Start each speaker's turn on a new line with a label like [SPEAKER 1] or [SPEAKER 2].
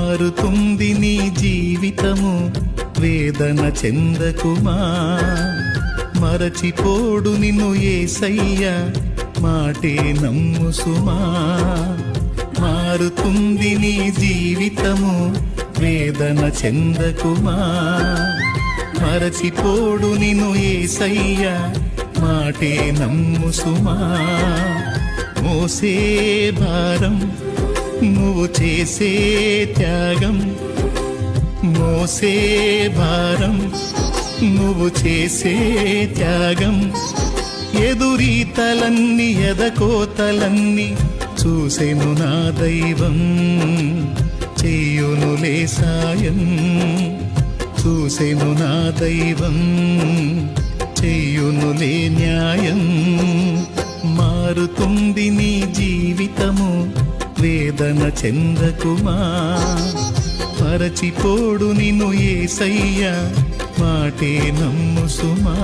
[SPEAKER 1] మారుతుంది నీ జీవితము, వేదన చెందకుమా. మరచిపోడు నిన్ను యేసయ్య, మాటే నమ్ము సుమా. మారుతుంది నీ జీవితము, వేదన చెందకుమా. మరచిపోడు నిన్ను యేసయ్య, మాటే నమ్ము సుమా. మోసే భారం నువ్వు చేసే త్యాగం, మోసే భారం నువ్వు చేసే త్యాగం. ఎదురీతలన్నీ ఎదకోతలన్నీ చూసెను నా దైవం, చెయ్యునులే సాయం. చూసెను నా దైవం, చెయ్యునులే న్యాయం. మారుతుంది నీ జీవితము, వేదన చెందకుమా. మరచిపోడు నిన్ను యేసయ్య, మాటే నమ్ము సుమా.